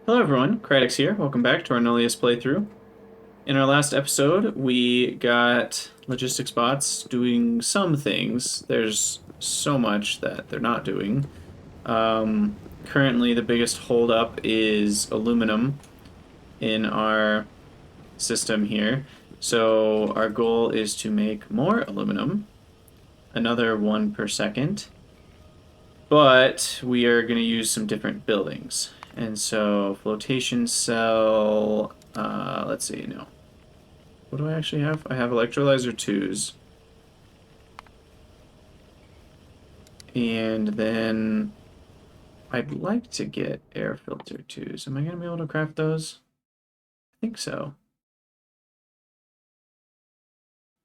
Hello everyone, Cradix here. Welcome back to our Nullius playthrough. In our last episode, we got logistics bots doing some things. There's so much that they're not doing. Currently, the biggest holdup is aluminum in our system here. So our goal is to make more aluminum, another one per second. But we are going to use some different buildings. And so flotation cell, let's see, no. What do I actually have? I have electrolyzer 2s. And then I'd like to get air filter 2s. Am I going to be able to craft those? I think so.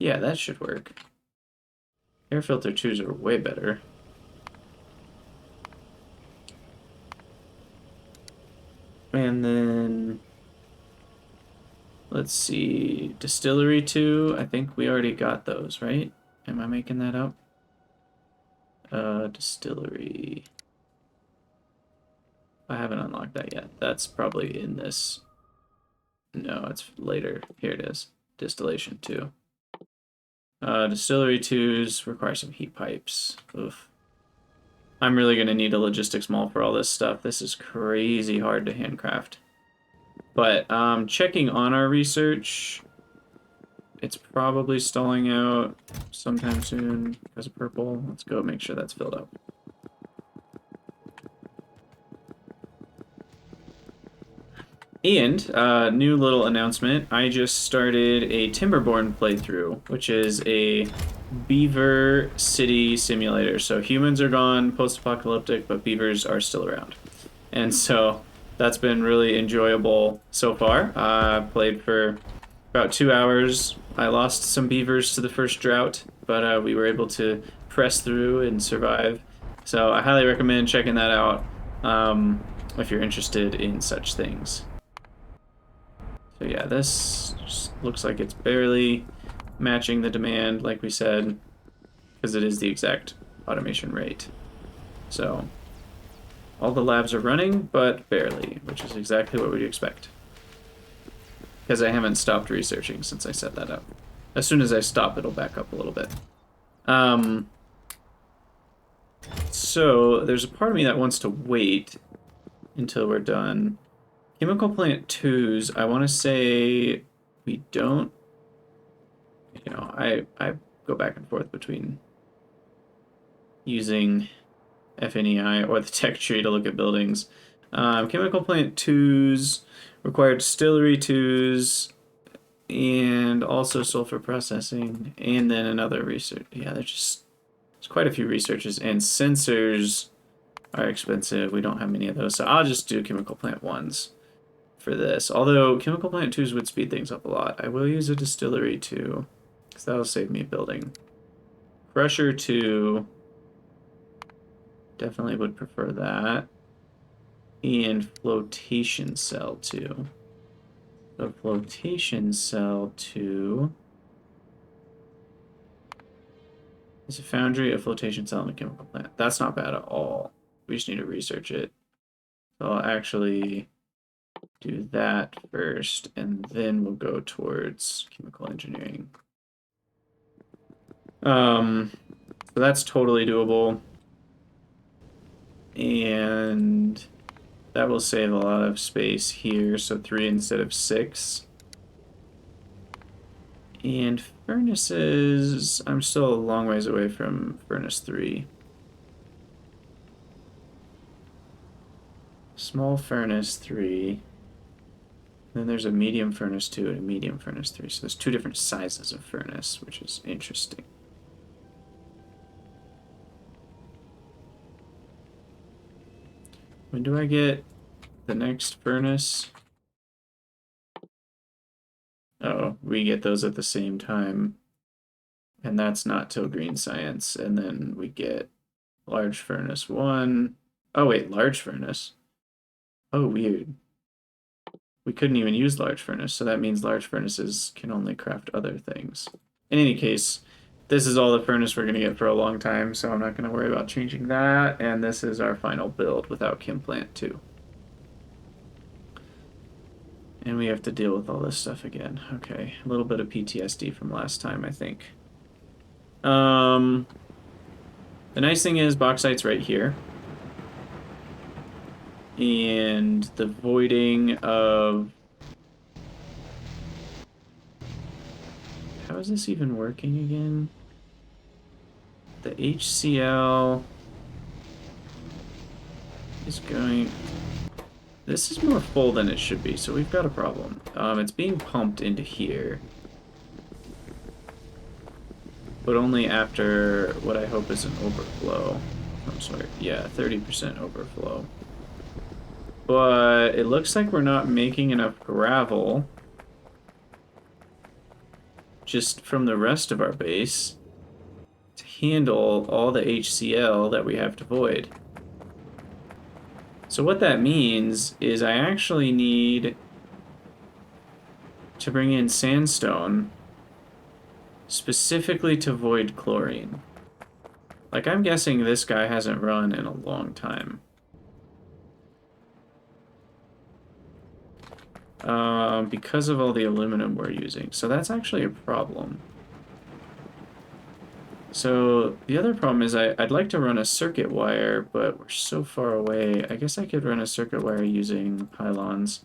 Yeah, that should work. Air filter 2s are way better. And then let's see, distillery 2, I think we already got those, right? Am I making that up? Distillery. I haven't unlocked that yet. That's probably in this. No, it's later. Here it is. Distillation 2. Distillery 2s require some heat pipes. Oof. I'm really going to need a logistics mall for all this stuff. This is crazy hard to handcraft. But checking on our research, it's probably stalling out sometime soon because of purple. Let's go make sure that's filled up. And new little announcement, I just started a Timberborn playthrough, which is a beaver city simulator. So humans are gone, post-apocalyptic, but beavers are still around. And so that's been really enjoyable so far. Played for about 2 hours. I lost some beavers to the first drought, but we were able to press through and survive. So I highly recommend checking that out if you're interested in such things. So yeah, this just looks like it's barely matching the demand, like we said, because it is the exact automation rate. So all the labs are running, but barely, which is exactly what we'd expect. Because I haven't stopped researching since I set that up. As soon as I stop, it'll back up a little bit. So there's a part of me that wants to wait until we're done. Chemical plant 2s, I want to say we don't, I go back and forth between using FNEI or the tech tree to look at buildings. Chemical plant 2s require distillery 2s and also sulfur processing and then another research. Yeah, there's quite a few researches, and sensors are expensive. We don't have many of those, so I'll just do chemical plant 1s for this. Although chemical plant 2s would speed things up a lot. I will use a distillery 2, because that'll save me building. Crusher 2, definitely would prefer that. And flotation cell 2. So flotation cell 2 is a foundry, a flotation cell, and a chemical plant. That's not bad at all. We just need to research it. So I'll actually do that first, and then we'll go towards chemical engineering. So that's totally doable. And that will save a lot of space here, so 3 instead of 6. And furnaces, I'm still a long ways away from furnace 3. Small furnace 3. Then there's a medium furnace 2 and a medium furnace 3. So there's 2 different sizes of furnace, which is interesting. When do I get the next furnace? Oh, we get those at the same time. And that's not till green science. And then we get large furnace 1. Oh, wait, large furnace. Oh, weird. We couldn't even use large furnace, so that means large furnaces can only craft other things. In any case, this is all the furnace we're going to get for a long time, so I'm not going to worry about changing that. And this is our final build without Chem Plant 2. And we have to deal with all this stuff again. Okay, a little bit of PTSD from last time, I think. The nice thing is bauxite's right here. And the voiding of... How is this even working again? The HCl is going... This is more full than it should be, so we've got a problem. It's being pumped into here. But only after what I hope is an overflow. I'm sorry, yeah, 30% overflow. But it looks like we're not making enough gravel just from the rest of our base to handle all the HCl that we have to void. So what that means is I actually need to bring in sandstone specifically to void chlorine. Like, I'm guessing this guy hasn't run in a long time. Because of all the aluminum we're using. So that's actually a problem. So the other problem is I'd like to run a circuit wire, but we're so far away. I guess I could run a circuit wire using pylons.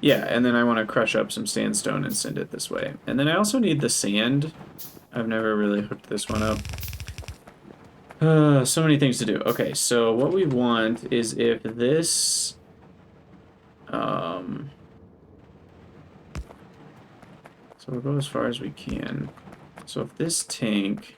Yeah, and then I want to crush up some sandstone and send it this way. And then I also need the sand. I've never really hooked this one up. So many things to do. Okay, so what we want is if this... So we'll go as far as we can. So if this tank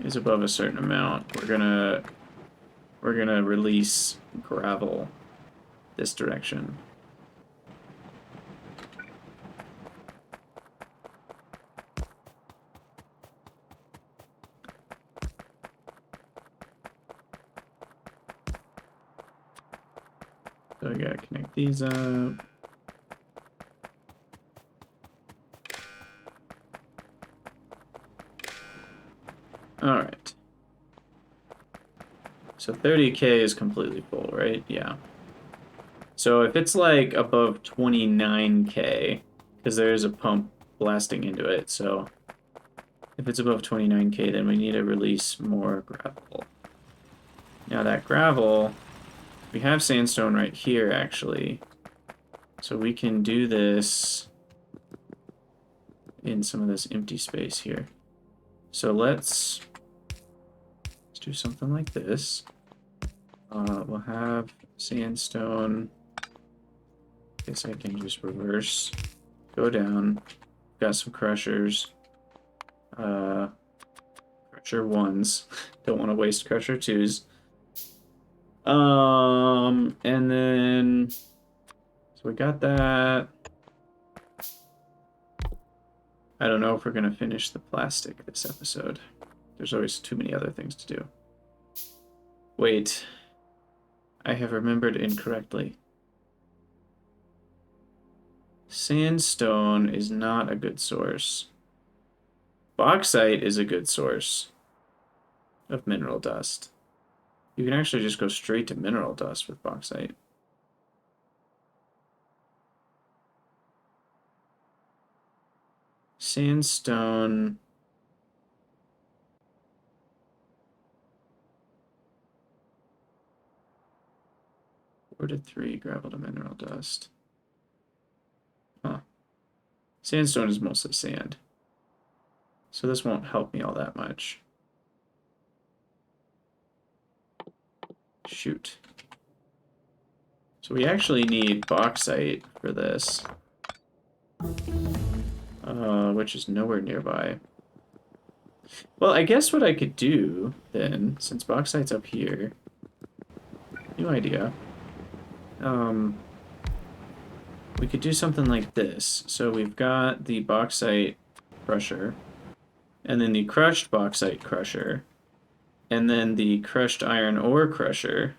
is above a certain amount, we're gonna release gravel this direction. So we gotta connect these up. All right. So 30K is completely full, right? Yeah. So if it's like above 29K, because there's a pump blasting into it, so if it's above 29K, then we need to release more gravel. Now that gravel, we have sandstone right here, actually. So we can do this in some of this empty space here. So let's do something like this. We'll have sandstone. Guess I can just reverse, go down. Got some crushers. Crusher ones. Don't want to waste crusher twos. And then, so we got that. I don't know if we're gonna finish the plastic this episode. There's always too many other things to do. Wait. I have remembered incorrectly. Sandstone is not a good source. Bauxite is a good source of mineral dust. You can actually just go straight to mineral dust with bauxite. Sandstone... 4 to 3, gravel to mineral dust. Huh. Sandstone is mostly sand. So this won't help me all that much. Shoot. So we actually need bauxite for this. Which is nowhere nearby. Well, I guess what I could do, then, since bauxite's up here... New idea. We could do something like this. So we've got the bauxite crusher, and then the crushed bauxite crusher, and then the crushed iron ore crusher,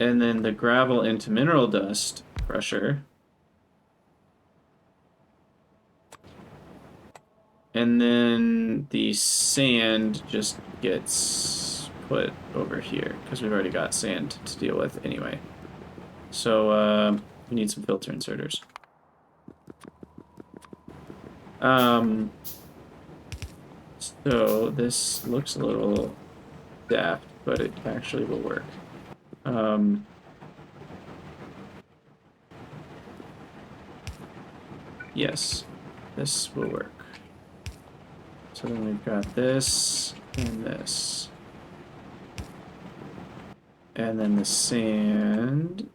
and then the gravel into mineral dust crusher, And then the sand just gets put over here because we've already got sand to deal with anyway. So we need some filter inserters. So this looks a little daft, but it actually will work. Yes, this will work. So then we've got this and this. And then the sand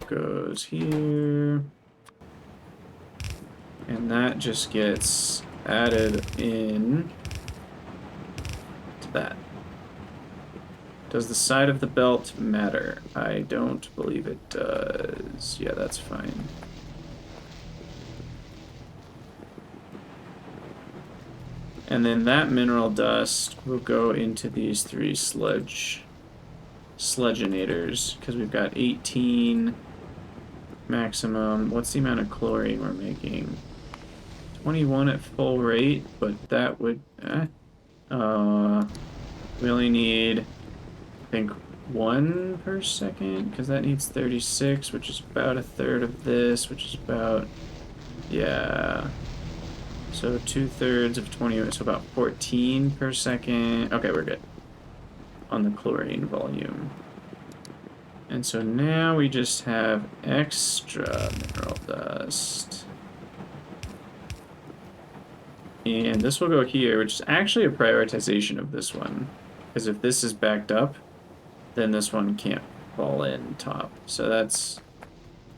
goes here. And that just gets added in to that. Does the side of the belt matter? I don't believe it does. Yeah, that's fine. And then that mineral dust will go into these 3 sludginators, because we've got 18 maximum. What's the amount of chlorine we're making? 21 at full rate, but that would... we only need, I think, 1 per second, because that needs 36, which is about a third of this, which is about... Yeah... So 2/3 of 20, so about 14 per second. Okay, we're good on the chlorine volume. And so now we just have extra mineral dust. And this will go here, which is actually a prioritization of this one. Because if this is backed up, then this one can't fall in top. So that's...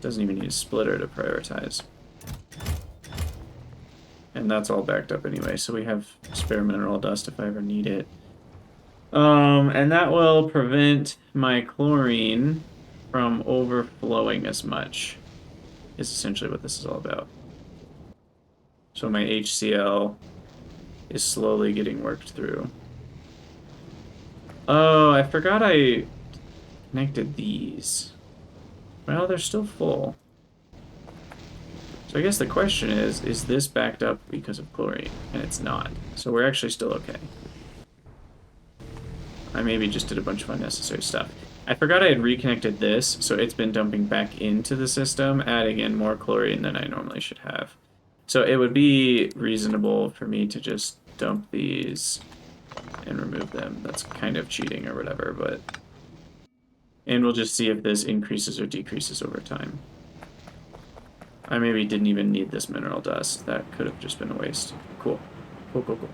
doesn't even need a splitter to prioritize. And that's all backed up anyway, so we have spare mineral dust if I ever need it. And that will prevent my chlorine from overflowing as much, is essentially what this is all about. So my HCl is slowly getting worked through. Oh, I forgot I connected these. Well, they're still full. So I guess the question is this backed up because of chlorine? And it's not. So we're actually still okay. I maybe just did a bunch of unnecessary stuff. I forgot I had reconnected this, so it's been dumping back into the system, adding in more chlorine than I normally should have. So it would be reasonable for me to just dump these and remove them. That's kind of cheating or whatever, but... And we'll just see if this increases or decreases over time. I maybe didn't even need this mineral dust. That could have just been a waste. Cool. Cool, cool, cool.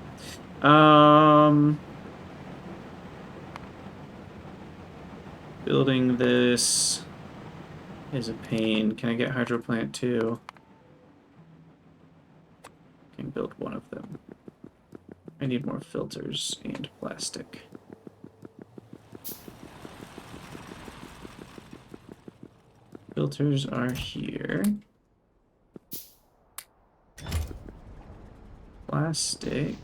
Building this is a pain. Can I get hydro plant too? I can build one of them. I need more filters and plastic. Filters are here. Plastic.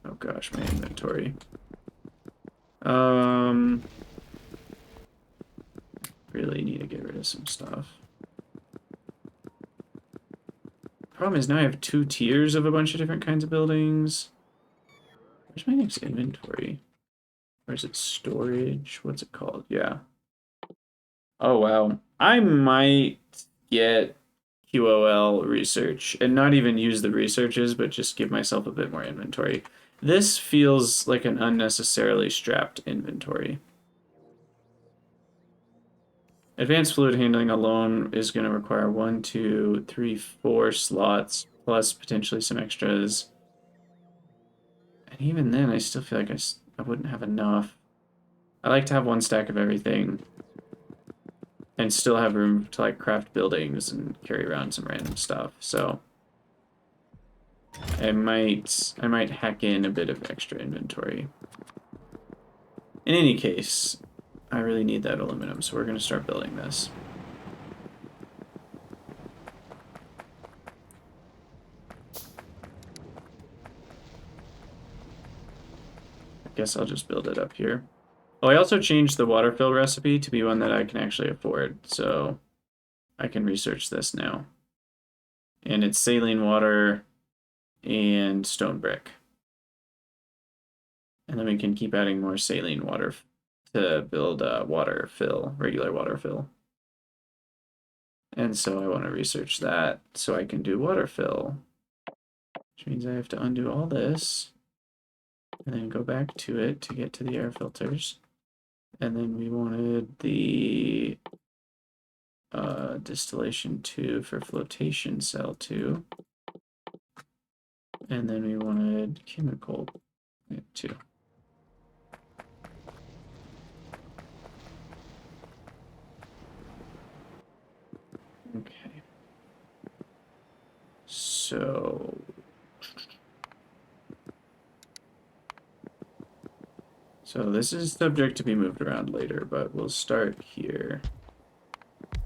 Oh gosh, my inventory. Really need to get rid of some stuff. Problem is now I have 2 tiers of a bunch of different kinds of buildings. Where's my next inventory? Or is it storage? What's it called? Yeah. Oh wow. I might get QoL research and not even use the researches, but just give myself a bit more inventory. This feels like an unnecessarily strapped inventory. Advanced fluid handling alone is going to require 1, 2, 3, 4 slots, plus potentially some extras. And even then, I still feel like I wouldn't have enough. I like to have 1 stack of everything. And still have room to like craft buildings and carry around some random stuff. So I might hack in a bit of extra inventory. In any case, I really need that aluminum, so we're going to start building this. I guess I'll just build it up here. Oh, I also changed the Waterfill recipe to be one that I can actually afford, so I can research this now. And it's saline water and stone brick. And then we can keep adding more saline water to build water fill, regular water fill. And so I want to research that so I can do water fill, which means I have to undo all this and then go back to it to get to the air filters. And then we wanted the distillation 2 for flotation cell 2. And then we wanted chemical 2. Okay. So this is subject to be moved around later, but we'll start here.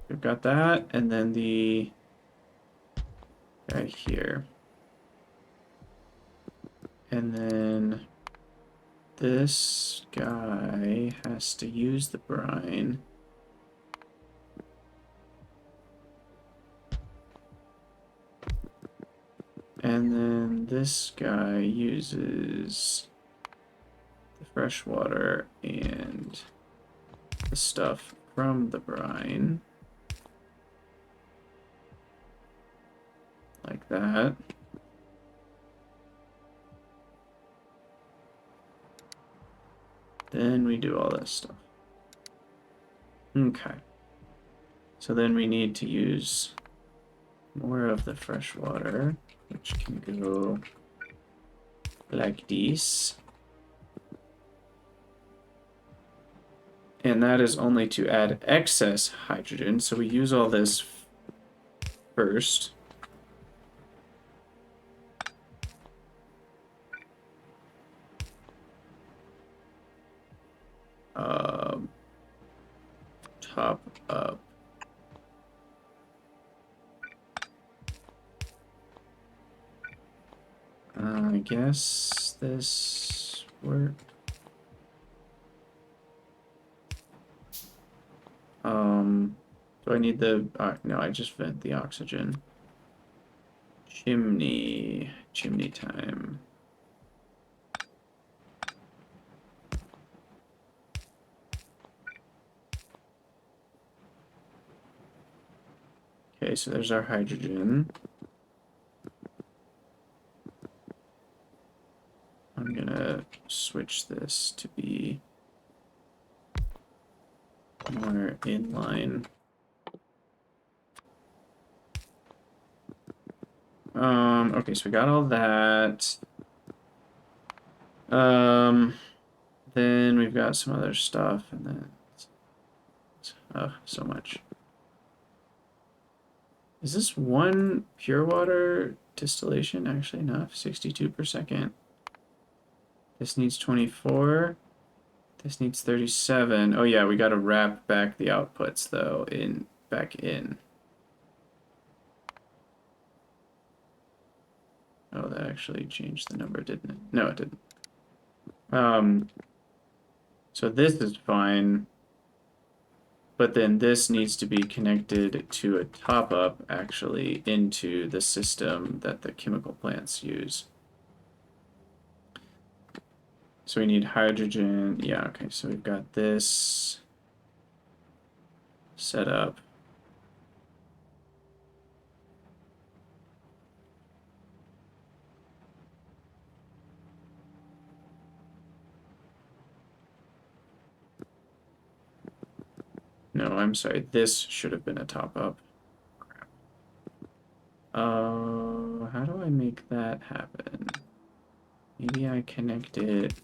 We've got that, and then the guy here. And then this guy has to use the brine. And then this guy uses the fresh water and the stuff from the brine. Like that. Then we do all this stuff. Okay. So then we need to use more of the fresh water, which can go like this. And that is only to add excess hydrogen. So we use all this first. Top up. I guess this worked. Do I need the... no, I just vent the oxygen. Chimney time. Okay, so there's our hydrogen. I'm gonna switch this to be more inline. Okay, so we got all that. Then we've got some other stuff, and then so much. Is this one pure water distillation actually enough? 62 per second. This needs 24. This needs 37. Oh yeah, we got to wrap back the outputs though back in. Oh, that actually changed the number, didn't it? No, it didn't. So this is fine, but then this needs to be connected to a top-up, actually, into the system that the chemical plants use. So we need hydrogen. Yeah, okay, so we've got this set up. No, I'm sorry. This should have been a top-up. Crap. How do I make that happen? Maybe I connect it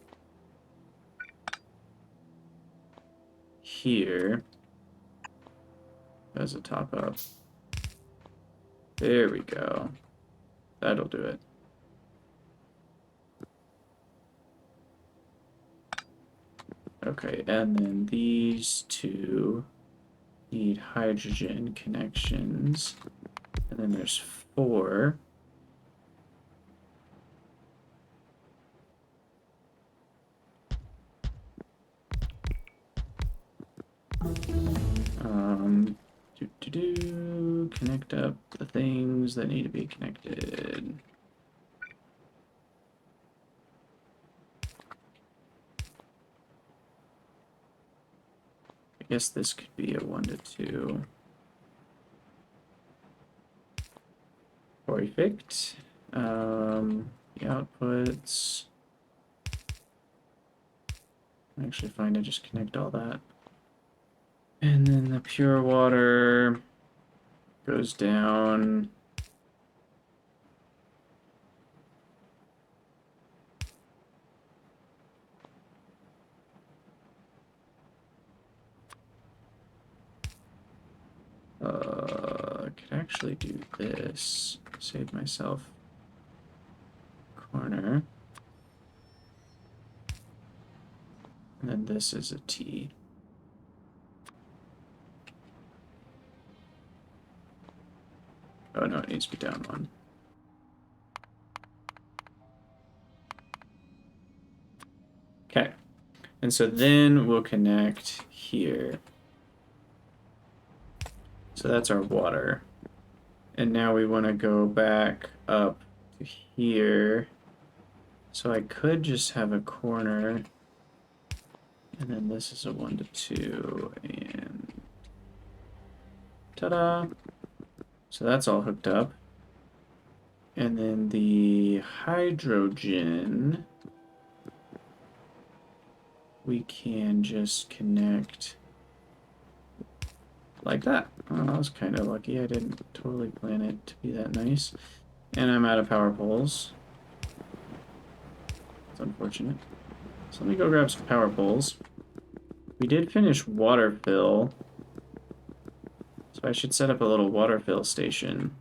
here as a top-up. There we go. That'll do it. Okay, and then these two need hydrogen connections. And then there's 4. Connect up the things that need to be connected. I guess this could be a 1 to 2. Perfect. The outputs. Actually, fine to just connect all that. And then the pure water goes down. I could actually do this. Save myself a corner. And then this is a T. Oh no, it needs to be down 1. Okay. And so then we'll connect here. So that's our water. And now we want to go back up to here. So I could just have a corner. And then this is a 1 to 2. And ta-da! So that's all hooked up. And then the hydrogen, we can just connect like that. Oh, I was kind of lucky. I didn't totally plan it to be that nice. And I'm out of power poles. It's unfortunate. So let me go grab some power poles. We did finish Waterfill. So I should set up a little Waterfill station.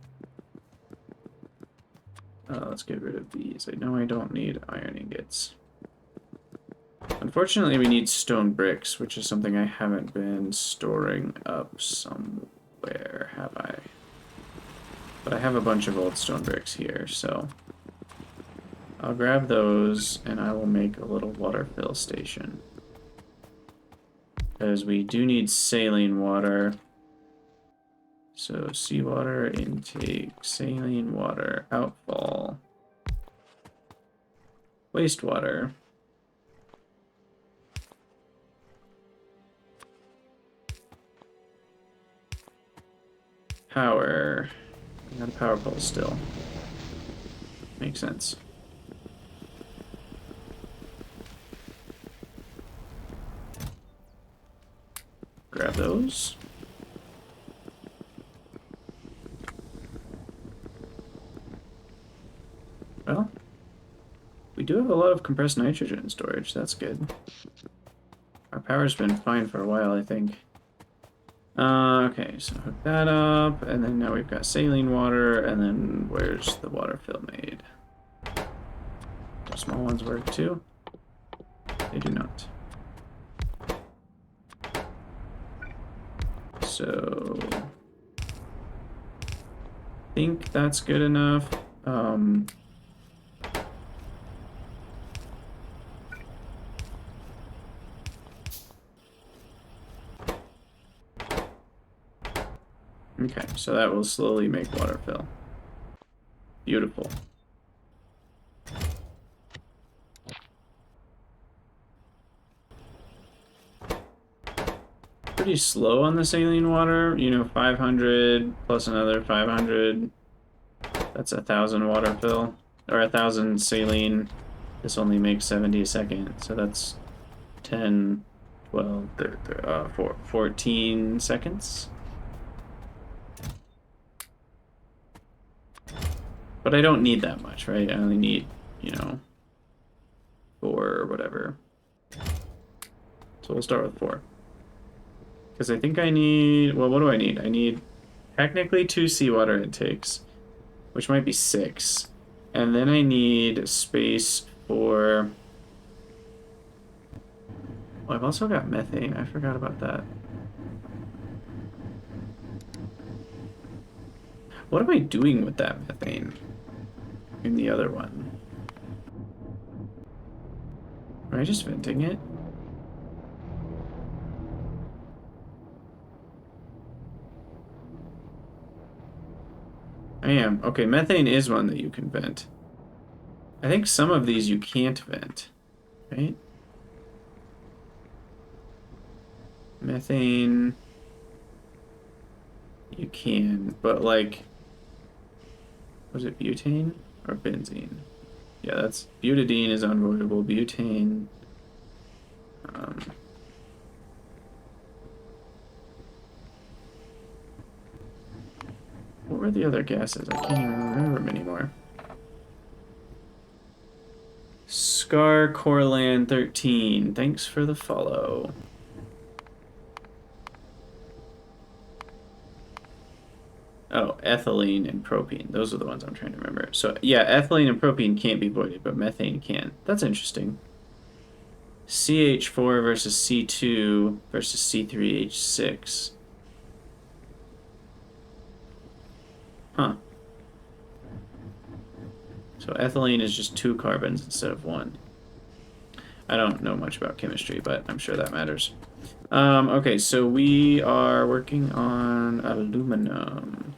Let's get rid of these. I know I don't need iron ingots. Unfortunately, we need stone bricks, which is something I haven't been storing up somewhere, have I? But I have a bunch of old stone bricks here, so I'll grab those and I will make a little waterfill station. Because we do need saline water. So seawater intake, saline water, outfall, wastewater. Power. I got a power pole still. Makes sense. Grab those. Well, we do have a lot of compressed nitrogen storage. That's good. Our power's been fine for a while, I think. Okay, so hook that up, and then now we've got saline water, and then where's the water fill made? Do small ones work too? They do not. So I think that's good enough. Okay, so that will slowly make water fill. Beautiful. Pretty slow on the saline water, you know, 500 plus another 500. That's 1,000 water fill, or 1,000 saline. This only makes 70 a second, so that's 10, 12, 14 seconds. But I don't need that much, right? I only need, you know, 4 or whatever. So we'll start with 4. Because I think I need, well, what do I need? I need technically 2 seawater intakes, which might be 6. And then I need space for, oh, I've also got methane. I forgot about that. What am I doing with that methane in the other one? Am I just venting it? I am. Okay, methane is one that you can vent. I think some of these you can't vent, right? Methane, you can, but like, was it butane or benzene? Yeah, that's butadiene is unavoidable. Butane. Um, what were the other gases? I can't even remember them anymore. Scar Corland 13. Thanks for the follow. Oh, ethylene and propene. Those are the ones I'm trying to remember. So, yeah, ethylene and propene can't be voided, but methane can. That's interesting. CH4 versus C2 versus C3H6. Huh. So ethylene is just 2 carbons instead of 1. I don't know much about chemistry, but I'm sure that matters. Okay, so we are working on aluminum.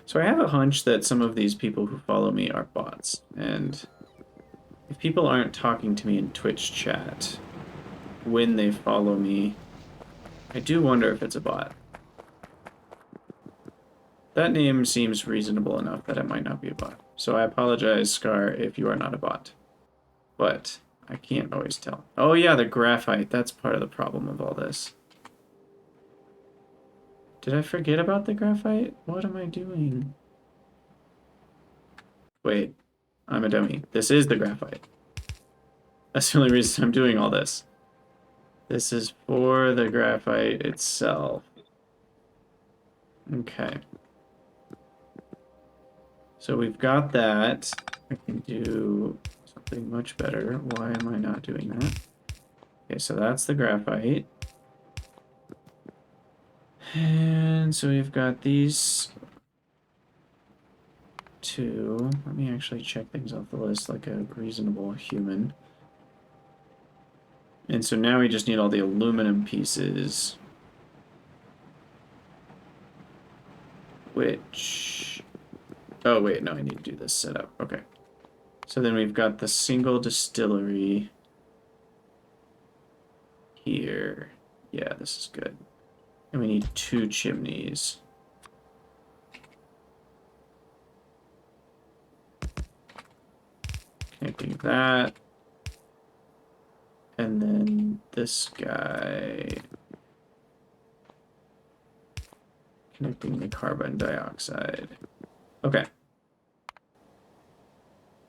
So I have a hunch that some of these people who follow me are bots, and if people aren't talking to me in Twitch chat when they follow me, I do wonder if it's a bot. That name seems reasonable enough that it might not be a bot. So I apologize, Scar, if you are not a bot. But I can't always tell. Oh yeah, the graphite. That's part of the problem of all this. Did I forget about the graphite? What am I doing? Wait, I'm a dummy. This is the graphite. That's the only reason I'm doing all this. This is for the graphite itself. Okay. So we've got that. I can do something much better. Why am I not doing that? Okay, so that's the graphite. And so we've got these two. Let me actually check things off the list like a reasonable human. And so now we just need all the aluminum pieces. Which... Oh, wait, no, I need to do this setup. Okay. So then we've got the single distillery here. Yeah, this is good. And we need 2 chimneys. Connecting that. And then this guy. Connecting the carbon dioxide. Okay.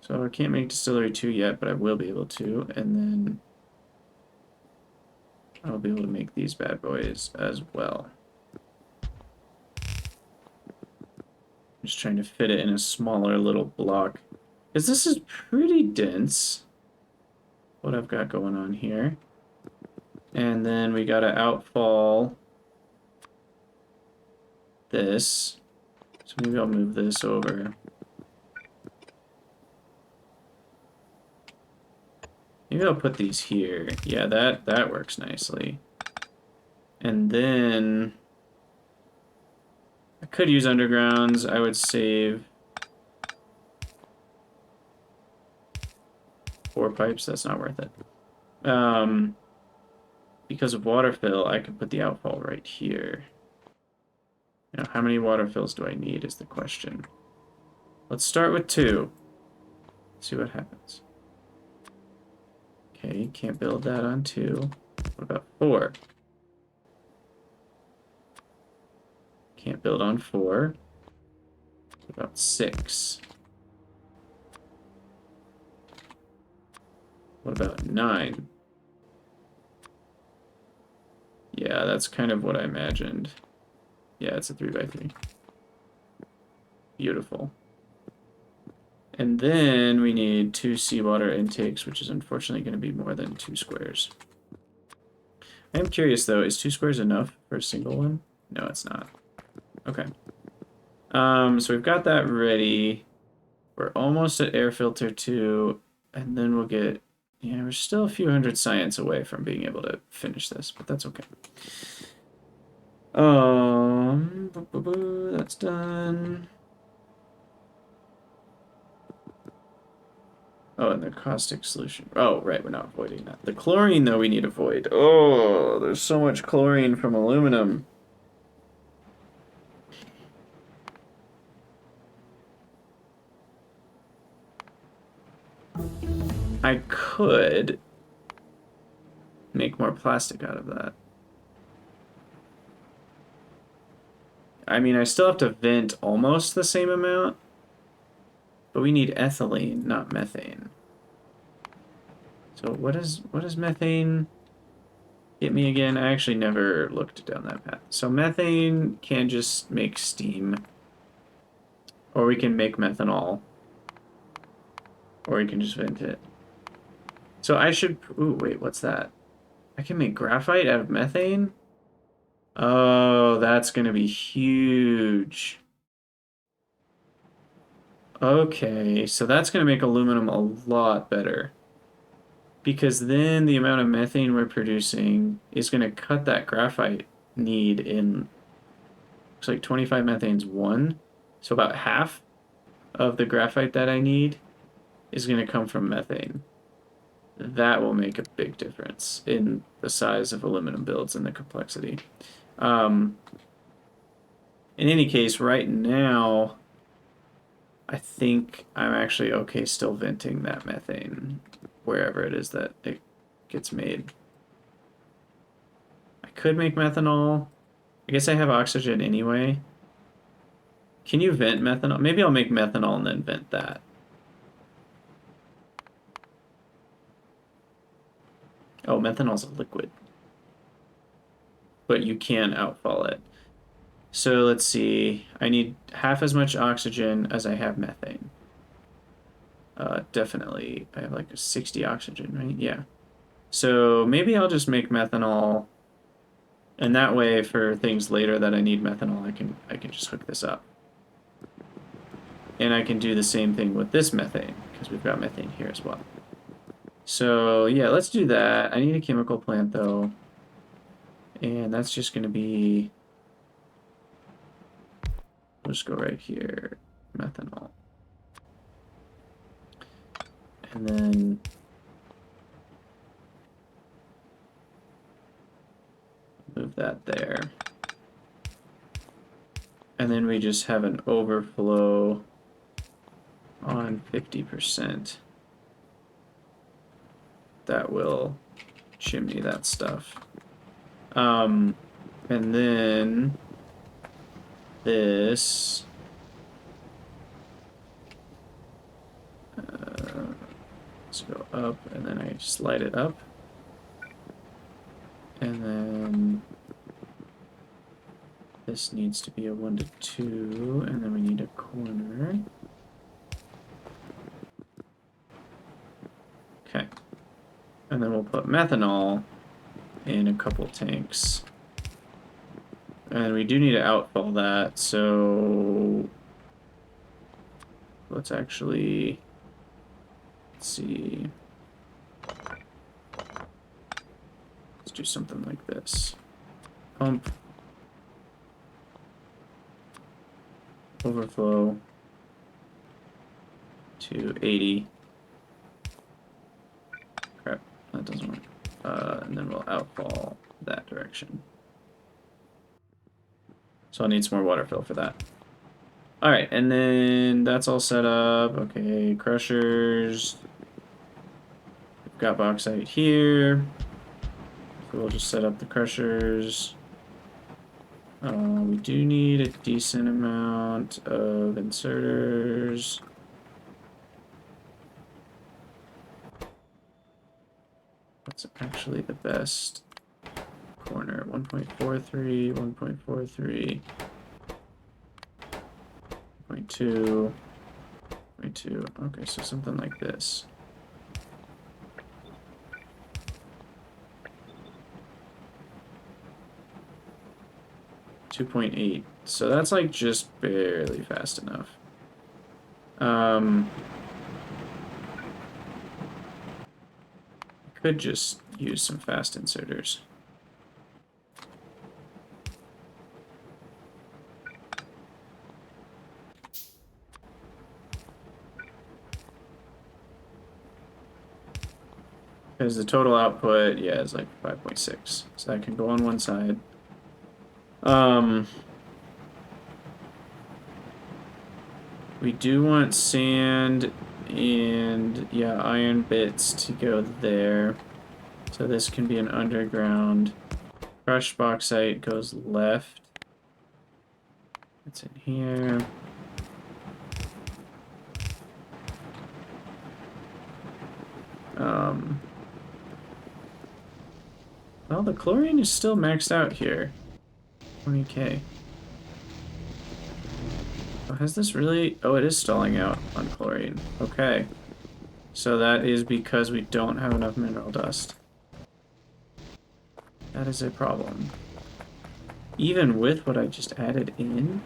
So I can't make distillery 2 yet, but I will be able to. And then I'll be able to make these bad boys as well. I'm just trying to fit it in a smaller little block. Because this is pretty dense, what I've got going on here. And then we gotta outfall this. So maybe I'll move this over. Maybe I'll put these here. Yeah, that works nicely. And then I could use undergrounds. I would save 4 pipes. That's not worth it. Because of waterfill, I could put the outfall right here. Now, how many waterfills do I need is the question. Let's start with 2. See what happens. Okay, can't build that on 2. What about 4? Can't build on 4. What about 6? What about 9? Yeah, that's kind of what I imagined. Yeah, it's a 3x3. Beautiful. And then we need 2 seawater intakes, which is unfortunately going to be more than 2 squares. I am curious, though, is 2 squares enough for a single one? No, it's not. Okay. So we've got that ready. We're almost at air filter 2, and then we'll get Yeah, we're still a few hundred science away from being able to finish this, but that's okay. That's done. Oh, and the caustic solution. Oh, right, we're not avoiding that. The chlorine, though, we need to avoid. Oh, there's so much chlorine from aluminum. I could make more plastic out of that. I mean, I still have to vent almost the same amount, but we need ethylene, not methane. So what does methane get me again? I actually never looked down that path. So methane can just make steam, or we can make methanol, or we can just vent it. So I should, ooh, wait, what's that? I can make graphite out of methane? Oh, that's gonna be huge. Okay, so that's gonna make aluminum a lot better. Because then the amount of methane we're producing is gonna cut that graphite need in, looks like 25 methane's 1. So about half of the graphite that I need is gonna come from methane. That will make a big difference in the size of aluminum builds and the complexity. In any case, right now, I think I'm actually okay still venting that methane wherever it is that it gets made. I could make methanol. I guess I have oxygen anyway. Can you vent methanol? Maybe I'll make methanol and then vent that. Oh, methanol's a liquid. But you can outfall it. So let's see. I need half as much oxygen as I have methane. Definitely. I have like 60 oxygen, right? Yeah. So maybe I'll just make methanol, and that way for things later that I need methanol, I can just hook this up. And I can do the same thing with this methane, because we've got methane here as well. So yeah, let's do that. I need a chemical plant though. And that's just gonna be, we'll just go right here, methanol. And then move that there. And then we just have an overflow on 50%. That will chimney that stuff. And then this, let's go up, and then I slide it up. And then this needs to be a 1 to 2, and then we need a corner. Okay. And then we'll put methanol in a couple tanks. And we do need to outfall that, so let's actually, let's see. Let's do something like this. Pump. Overflow to 80. Crap, that doesn't work. And then we'll outfall that direction. So I'll need some more waterfill for that. Alright, and then that's all set up. Okay, crushers. We've got bauxite here. So we'll just set up the crushers. We do need a decent amount of inserters. What's actually the best corner? 1.43, 1.43, 0.2, 0.2. Okay, so something like this. .8. So that's like just barely fast enough. could just use some fast inserters. Because the total output, yeah, is like 5.6. So that can go on one side. We do want sand and, yeah, iron bits to go there. So this can be an underground. Crushed bauxite goes left. It's in here. Well, the chlorine is still maxed out here. 20k. Oh, has this really... Oh, it is stalling out on chlorine. Okay. So that is because we don't have enough mineral dust. That is a problem. Even with what I just added in?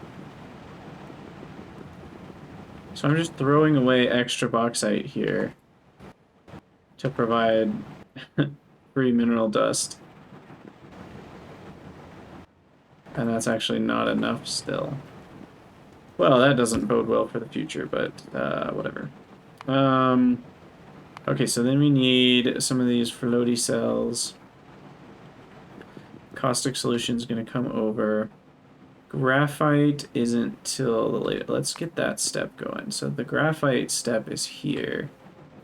So I'm just throwing away extra bauxite here to provide free mineral dust. And that's actually not enough still. Well, that doesn't bode well for the future, but whatever. Okay, so then we need some of these floaty cells. Caustic solution is going to come over. Graphite isn't till the later. Let's get that step going. So the graphite step is here,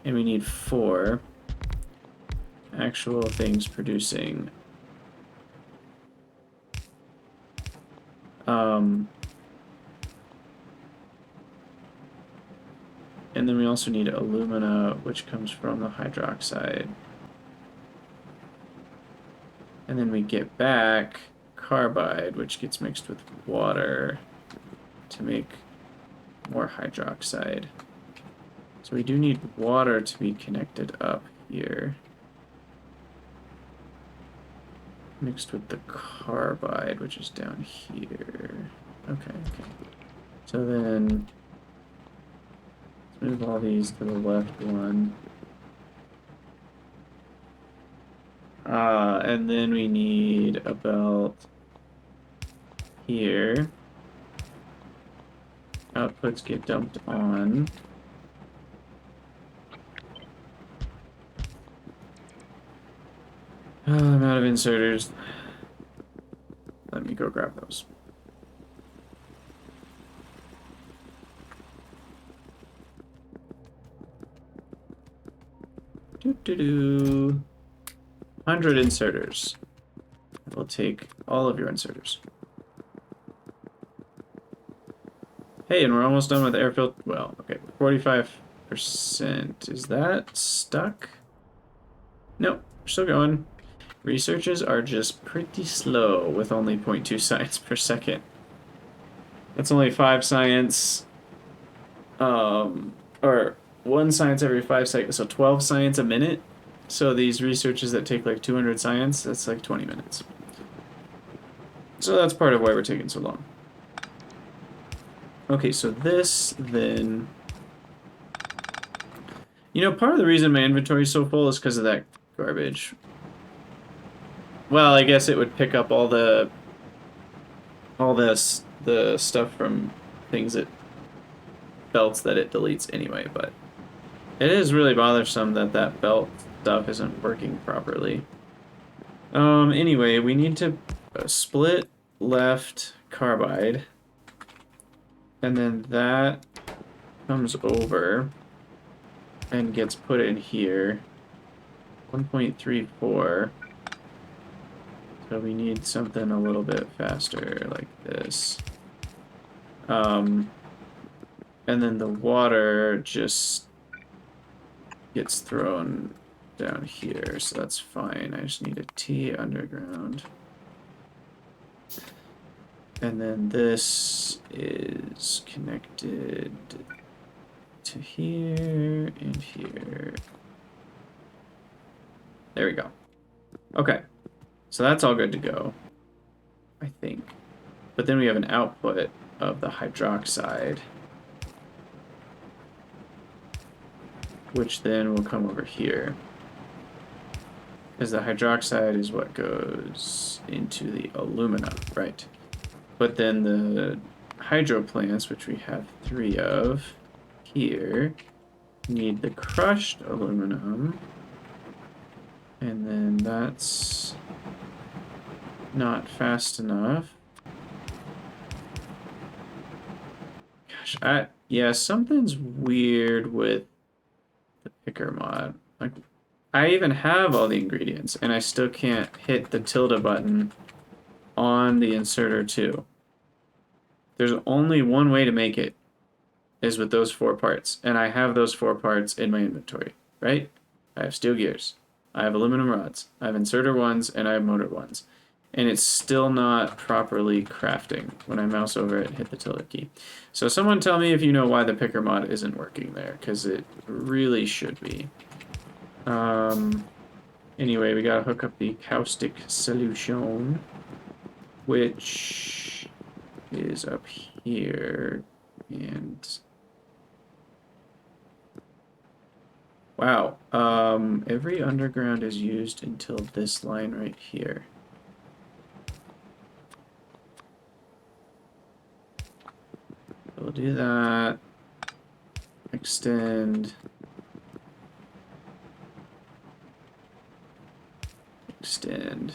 and we need 4 actual things producing. And then we also need alumina, which comes from the hydroxide. And then we get back carbide, which gets mixed with water to make more hydroxide. So we do need water to be connected up here. Mixed with the carbide, which is down here. Okay. So then, let's move all these to the left one. And then we need a belt here. Outputs get dumped on. I'm out of inserters. Let me go grab those. Doo-doo-doo. 100 inserters. We'll take all of your inserters. Hey, and we're almost done with air filter. Well, okay, 45%. Is that stuck? Nope, we're still going. Researches are just pretty slow with only 0.2 science per second. That's only 5 science, or 1 science every 5 seconds, so 12 science a minute. So these researches that take like 200 science, that's like 20 minutes. So that's part of why we're taking so long. Okay, so this then... You know, part of the reason my inventory is so full is because of that garbage. Well, I guess it would pick up all the stuff from things that belts that it deletes anyway, but it is really bothersome that that belt stuff isn't working properly. Anyway, we need to split left carbide, and then that comes over and gets put in here. 1.34. So we need something a little bit faster, like this. And then the water just gets thrown down here, so that's fine. I just need a T underground. And then this is connected to here and here. There we go. Okay. So that's all good to go, I think. But then we have an output of the hydroxide, which then will come over here. Because the hydroxide is what goes into the aluminum, right? But then the hydro plants, which we have 3 of here, need the crushed aluminum. And then that's not fast enough. Gosh, yeah, something's weird with the picker mod. Like, I even have all the ingredients, and I still can't hit the tilde button on the inserter too. There's only one way to make it, is with those 4 parts, and I have those 4 parts in my inventory, right? I have steel gears, I have aluminum rods, I have inserter ones, and I have motor ones. And it's still not properly crafting when I mouse over it and hit the tilde key. So someone tell me if you know why the picker mod isn't working there, because it really should be. Anyway, we gotta hook up the caustic solution, which is up here, and wow, every underground is used until this line right here. We'll do that. Extend. Extend.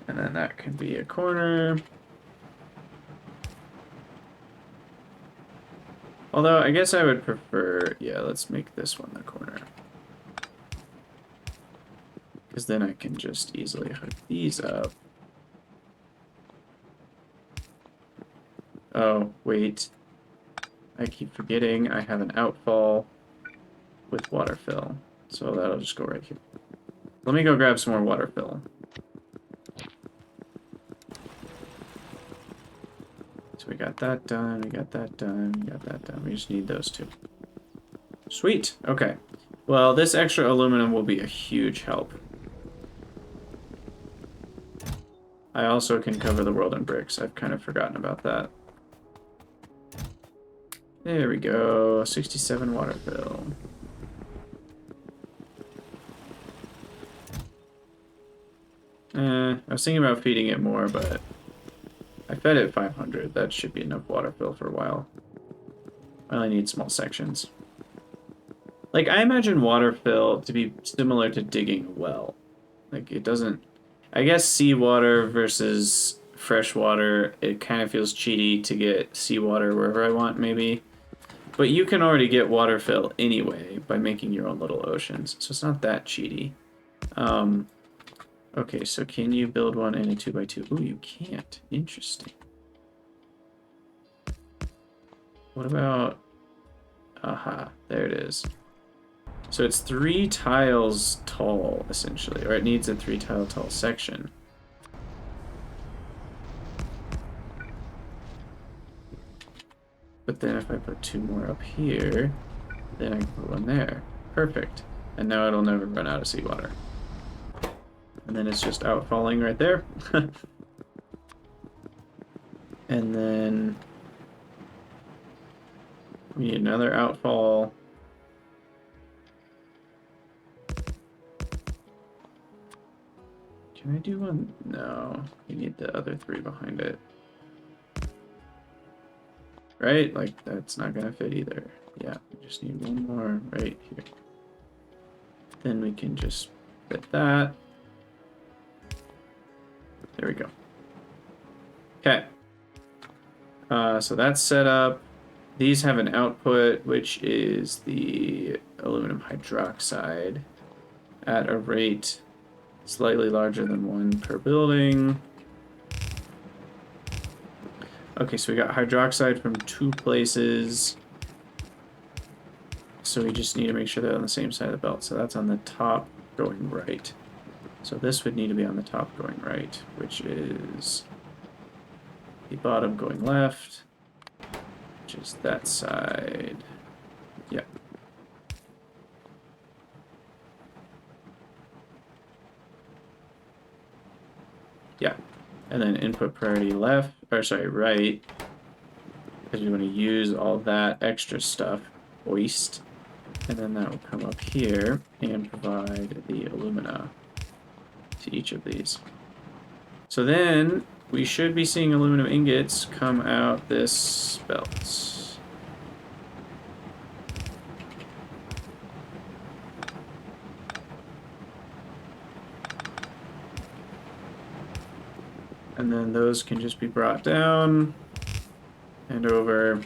And then that can be a corner. Although, I guess I would prefer... Yeah, let's make this one the corner. Because then I can just easily hook these up. Oh, wait. I keep forgetting I have an outfall with Waterfill. So that'll just go right here. Let me go grab some more Waterfill. So we got that done, we got that done, we got that done. We just need those 2. Sweet, okay. Well, this extra aluminum will be a huge help. I also can cover the world in bricks. I've kind of forgotten about that. There we go, 67 Waterfill. I was thinking about feeding it more, but I fed it 500. That should be enough Waterfill for a while. I only need small sections. Like, I imagine Waterfill to be similar to digging a well. Like, it doesn't... I guess seawater versus freshwater, it kind of feels cheaty to get seawater wherever I want, maybe. But you can already get Waterfill anyway by making your own little oceans, so it's not that cheaty. Okay, so can you build one in a 2x2? Ooh, you can't. Interesting. What about... Aha, there it is. So it's 3 tiles tall, essentially, or it needs a 3 tile tall section. But then if I put 2 more up here, then I can put 1 there. Perfect. And now it'll never run out of seawater. And then it's just outfalling right there. And then we need another outfall. Can I do one? No, you need the other 3 behind it. Right? Like, that's not gonna fit either. Yeah, we just need 1 more right here. Then we can just fit that. There we go. Okay. So that's set up. These have an output, which is the aluminum hydroxide at a rate slightly larger than 1 per building. Okay, so we got hydroxide from 2 places. So we just need to make sure they're on the same side of the belt. So that's on the top going right. So this would need to be on the top going right, which is the bottom going left, which is that side. Yeah. Yeah. And then input priority left, or sorry, right, because we want to use all that extra stuff, waste. And then that will come up here and provide the alumina to each of these. So then we should be seeing aluminum ingots come out this belt. And then those can just be brought down and over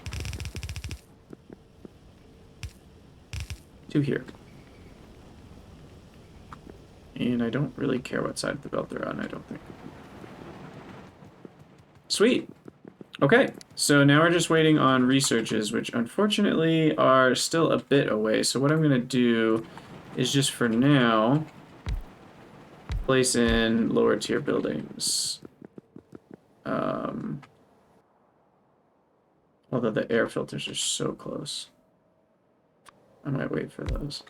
to here. And I don't really care what side of the belt they're on, I don't think. Sweet. Okay, so now we're just waiting on researches, which unfortunately are still a bit away. So what I'm going to do is just for now place in lower tier buildings. Although the air filters are so close. I might wait for those.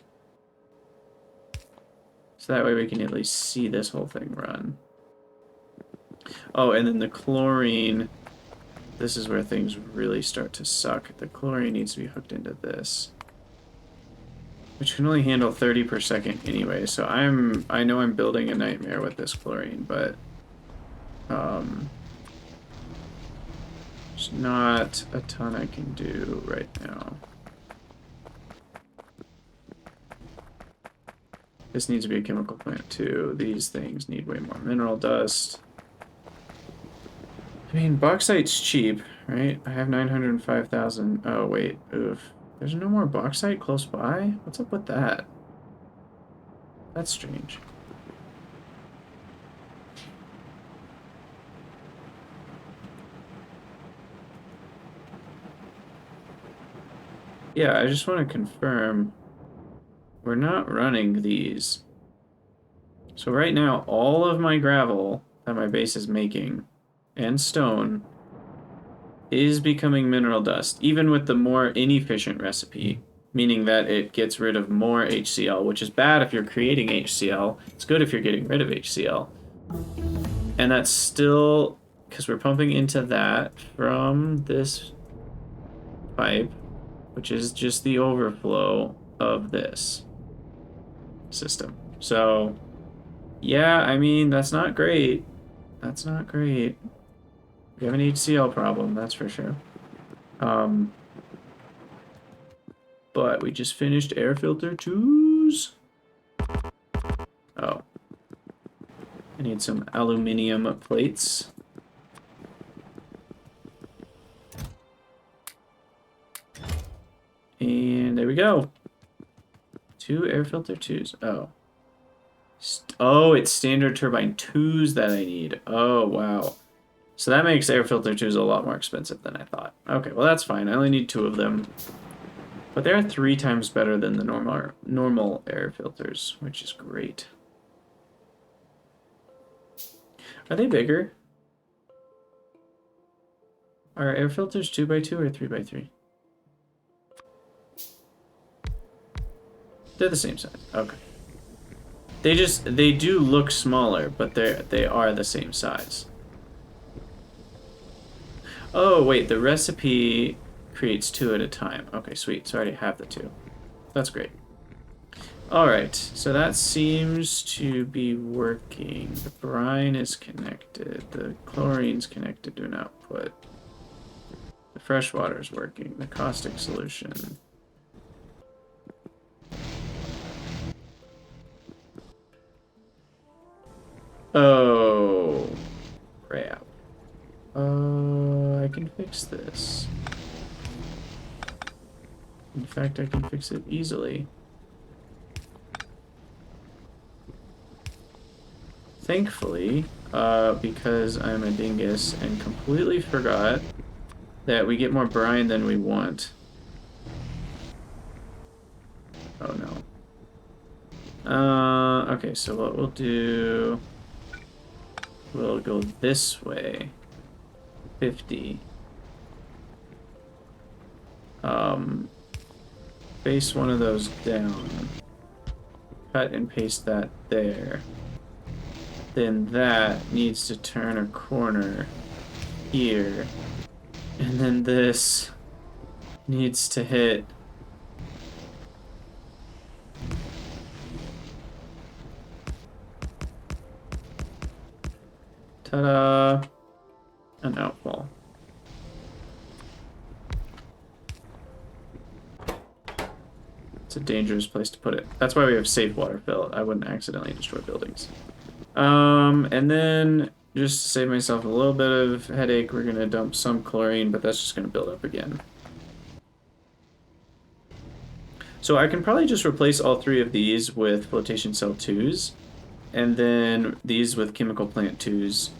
So that way we can at least see this whole thing run. Oh, and then the chlorine. This is where things really start to suck. The chlorine needs to be hooked into this. Which can only handle 30 per second anyway, so I know I'm building a nightmare with this chlorine, but there's not a ton I can do right now. This needs to be a chemical plant too. These things need way more mineral dust. I mean, bauxite's cheap, right? I have 905,000. Oh, wait. Oof. There's no more bauxite close by? What's up with that? That's strange. Yeah, I just want to confirm we're not running these. So right now, all of my gravel that my base is making and stone is becoming mineral dust, even with the more inefficient recipe, meaning that it gets rid of more HCl, which is bad if you're creating HCl. It's good if you're getting rid of HCl. And that's still, because we're pumping into that from this pipe, which is just the overflow of this system. So, yeah, I mean, that's not great. That's not great. We have an HCl problem, that's for sure. But we just finished air filter 2s. Oh. I need some aluminium plates. And there we go. 2 air filter 2s. Oh. Oh, it's standard turbine 2s that I need. Oh, wow. So that makes air filter 2s a lot more expensive than I thought. Okay, well that's fine. I only need 2 of them. But they're 3 times better than the normal air filters, which is great. Are they bigger? Are air filters 2x2 or 3x3? They're the same size. Okay. They do look smaller, but they are the same size. Oh, wait, the recipe creates 2 at a time. Okay, sweet. So I already have the 2. That's great. Alright, so that seems to be working. The brine is connected. The chlorine's connected to an output. The fresh water is working. The caustic solution. Oh, crap. I can fix this. In fact, I can fix it easily. Thankfully, because I'm a dingus and completely forgot that we get more brine than we want. Oh no. Okay, so what we'll do, we'll go this way. 50. Face one of those down. Cut and paste that there. Then that needs to turn a corner here. And then this needs to hit Ta-da! An outfall. It's a dangerous place to put it. That's why we have safe Waterfill. I wouldn't accidentally destroy buildings. And then, just to save myself a little bit of headache, we're going to dump some chlorine, but that's just going to build up again. So I can probably just replace all 3 of these with flotation cell 2s, and then these with chemical plant 2s.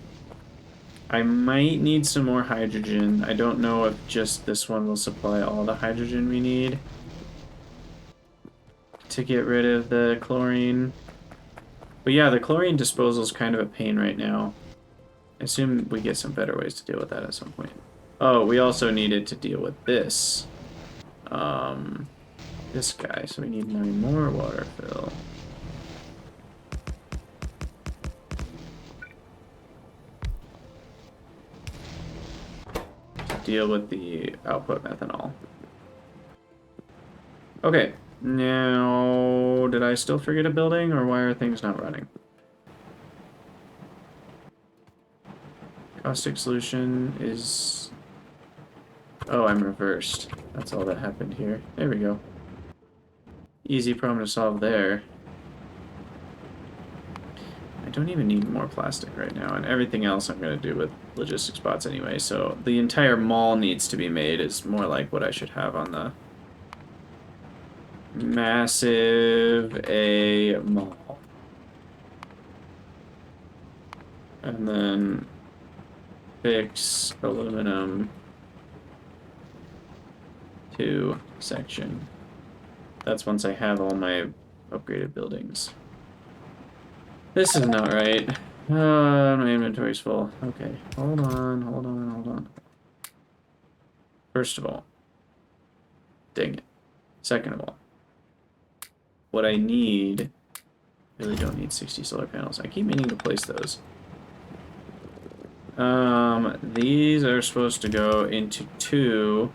I might need some more hydrogen. I don't know if just this one will supply all the hydrogen we need to get rid of the chlorine. But yeah, the chlorine disposal is kind of a pain right now. I assume we get some better ways to deal with that at some point. Oh, we also needed to deal with this. This guy, so we need 9 more Waterfill. To deal with the output methanol. Okay, now, did I still forget a building, or why are things not running? Caustic solution is... Oh, I'm reversed. That's all that happened here. There we go. Easy problem to solve there. I don't even need more plastic right now, and everything else I'm going to do with logistics bots anyway, so the entire mall needs to be made is more like what I should have on the massive A mall. And then fix aluminum to section. That's once I have all my upgraded buildings. This is not right. My inventory's full. Okay, hold on. First of all, dang it. Second of all, what I need, really don't need 60 solar panels. I keep meaning to place those. These are supposed to go into 2,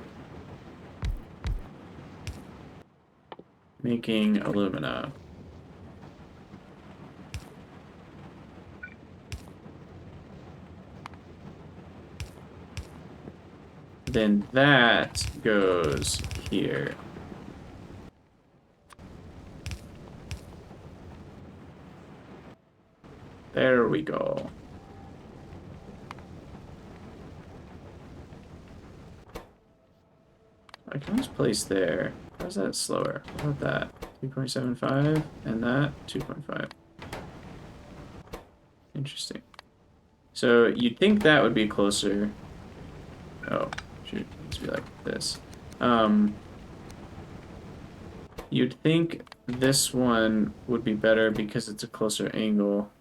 making alumina. Then that goes here. There we go. I can just place there. How's that slower? How about that? 3.75 and that 2.5. Interesting. So you'd think that would be closer. Oh, shoot, it needs to be like this. You'd think this one would be better because it's a closer angle.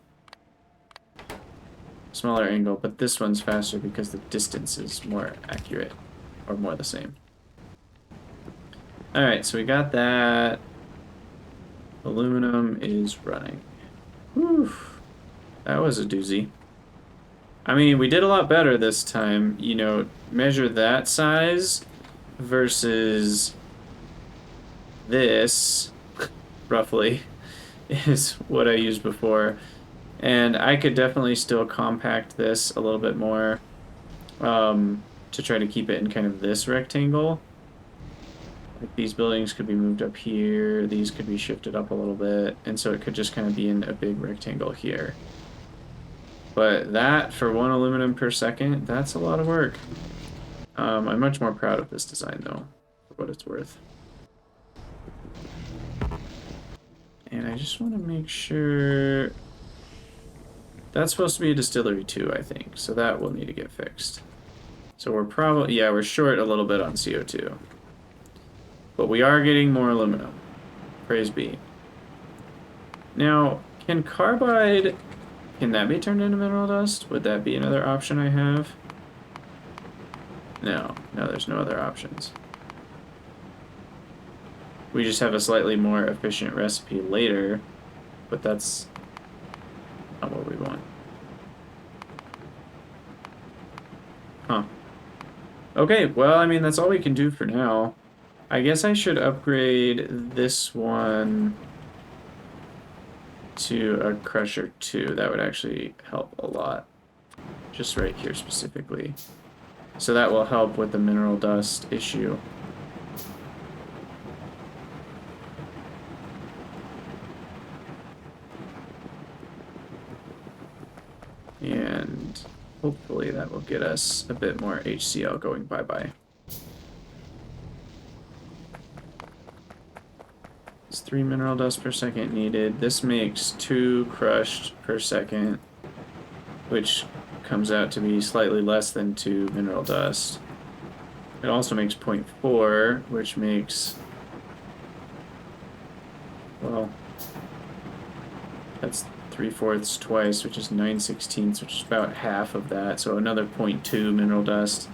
Smaller angle, but this one's faster because the distance is more accurate, or more the same. Alright, so we got that. Aluminum is running. Whew. That was a doozy. I mean, we did a lot better this time. You know, measure that size versus this, roughly, is what I used before. And I could definitely still compact this a little bit more to try to keep it in kind of this rectangle. Like these buildings could be moved up here, these could be shifted up a little bit, and so it could just kind of be in a big rectangle here. But that, for 1 aluminum per second, that's a lot of work. I'm much more proud of this design, though, for what it's worth. And I just want to make sure... That's supposed to be a distillery, too, I think, so that will need to get fixed. So we're probably... Yeah, we're short a little bit on CO2. But we are getting more aluminum. Praise be. Now, can carbide... Can that be turned into mineral dust? Would that be another option I have? No, there's no other options. We just have a slightly more efficient recipe later, but that's not what we want. Huh. Okay, well, I mean, that's all we can do for now. I guess I should upgrade this one to a crusher too. That would actually help a lot. just right here specifically. So that will help with the mineral dust issue. And hopefully that will get us a bit more HCl going bye-bye. It's 3 mineral dust per second needed. This makes 2 crushed per second, which comes out to be slightly less than 2 mineral dust. It also makes 0.4, which makes, well, that's 3/4 twice, which is 9/16, which is about half of that. So another 0.2 mineral dust,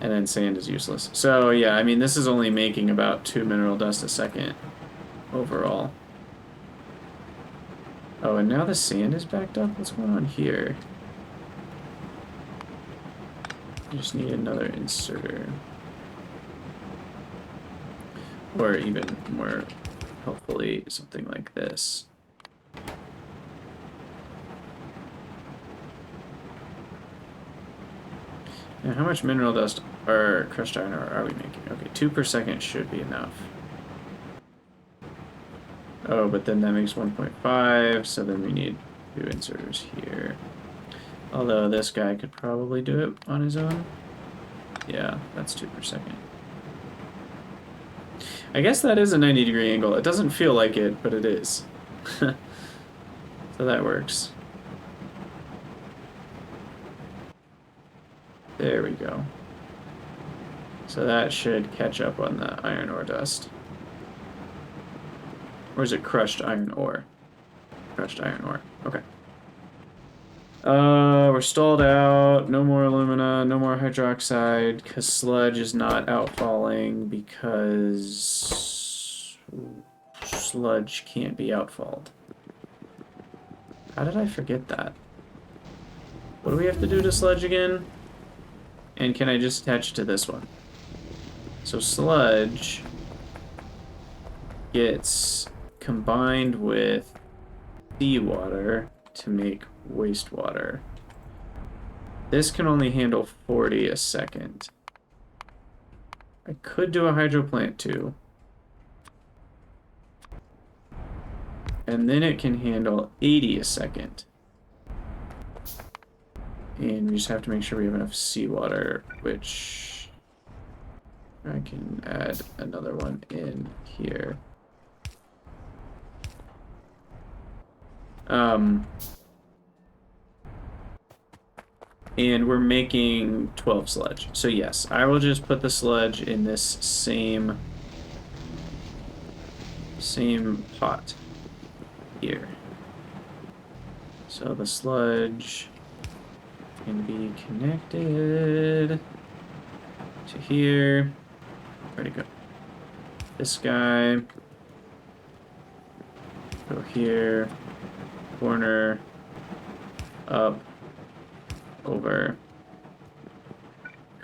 and then sand is useless. So yeah, I mean, this is only making about 2 mineral dust a second overall. Oh, and now the sand is backed up? What's going on here? I just need another inserter. Or even more helpfully, something like this. Now, how much mineral dust or crushed iron ore are we making? Okay, 2 per second should be enough. Oh, but then that makes 1.5, so then we need 2 inserters here. Although this guy could probably do it on his own. Yeah, that's 2 per second. I guess that is a 90-degree angle. It doesn't feel like it, but it is. So that works. There we go. So that should catch up on the iron ore dust. Or is it crushed iron ore? Crushed iron ore. Okay. We're stalled out. No more alumina. No more hydroxide. Because sludge is not outfalling. Because sludge can't be outfalled. How did I forget that? What do we have to do to sludge again? And can I just attach it to this one? So sludge gets combined with seawater to make wastewater. This can only handle 40 a second. I could do a hydro plant too. And then it can handle 80 a second. And we just have to make sure we have enough seawater, which I can add another one in here. And we're making 12 sludge. So yes, I will just put the sludge in this same pot here. So the sludge can be connected to here. Where'd it go? This guy. Go here. Corner. Up. Over.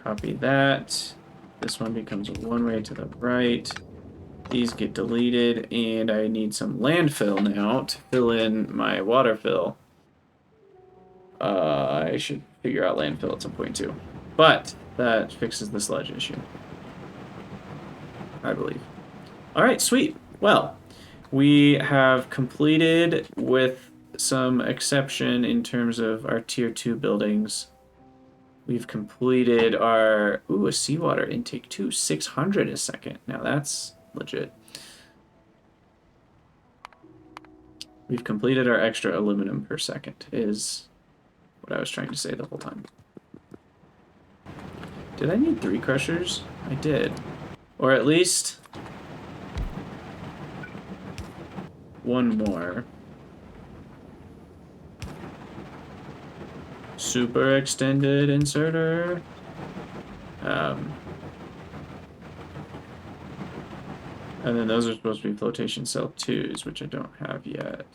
Copy that. This one becomes one way to the right. These get deleted, and I need some landfill now to fill in my waterfill. I should figure out landfill at some point too. But that fixes the sludge issue, I believe. All right, sweet. Well, we have completed with some exception in terms of our tier 2 buildings. We've completed our, a seawater intake too, 600 a second. Now that's legit. We've completed our extra aluminum per second is what I was trying to say the whole time. Did I need 3 crushers? I did. Or at least one more. Super extended inserter. And then those are supposed to be flotation cell 2s, which I don't have yet.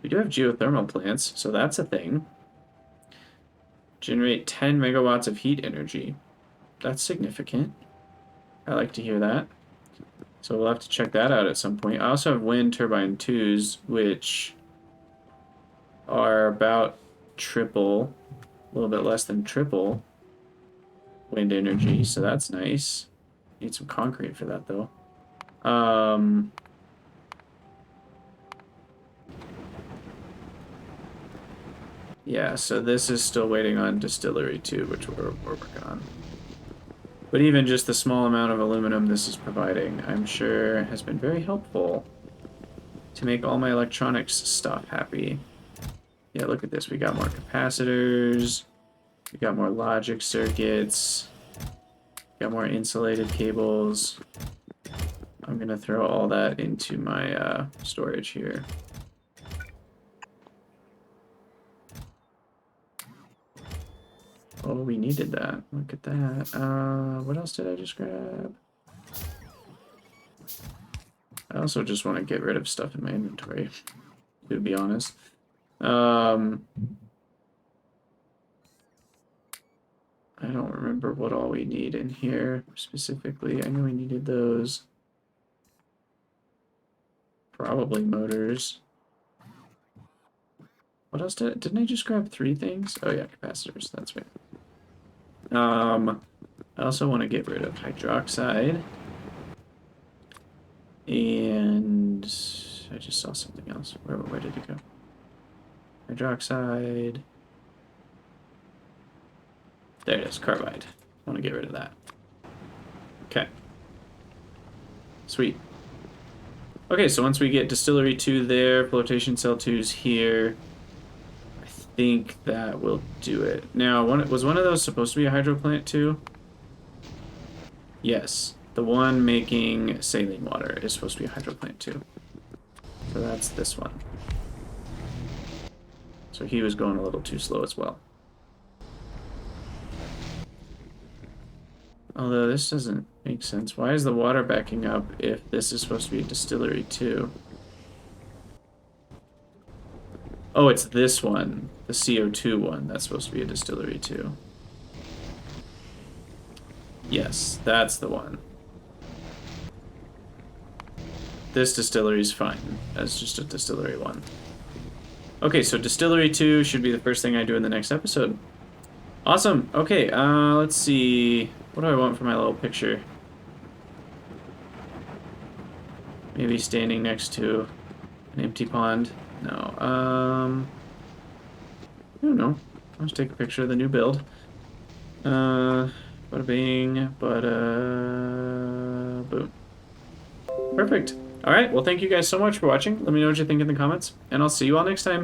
We do have geothermal plants, so that's a thing. Generate 10 megawatts of heat energy. That's significant. I like to hear that. So we'll have to check that out at some point. I also have wind turbine 2s, which are about triple A little bit less than triple wind energy, so that's nice. Need some concrete for that, though. Yeah, so this is still waiting on Distillery 2, which we're working on. But even just the small amount of aluminum this is providing, I'm sure has been very helpful to make all my electronics stuff happy. Yeah, look at this. We got more capacitors. We got more logic circuits. Got more insulated cables. I'm going to throw all that into my storage here. Oh, we needed that. Look at that. What else did I just grab? I also just want to get rid of stuff in my inventory, to be honest. I don't remember what all we need in here specifically. I know we needed those. Probably motors. What else didn't I just grab 3 things? Oh yeah, capacitors, that's right. I also want to get rid of hydroxide. And I just saw something else. Where did it go? Hydroxide. There it is, carbide. I want to get rid of that. Okay. Sweet. Okay, so once we get Distillery 2 there, Flotation Cell 2's here, I think that will do it. Now, was one of those supposed to be a hydro plant too? Yes. The one making saline water is supposed to be a hydro plant too. So that's this one. So he was going a little too slow as well. Although this doesn't make sense. Why is the water backing up if this is supposed to be a distillery too? Oh, it's this one. The CO2 one. That's supposed to be a distillery too. Yes, that's the one. This distillery is fine. That's just a distillery one. Okay, so distillery 2 should be the first thing I do in the next episode. Awesome. Okay, let's see. What do I want for my little picture? Maybe standing next to an empty pond. No. I don't know. I'll just take a picture of the new build. Bada bing, bada boom. Perfect. Alright, well thank you guys so much for watching. Let me know what you think in the comments, and I'll see you all next time.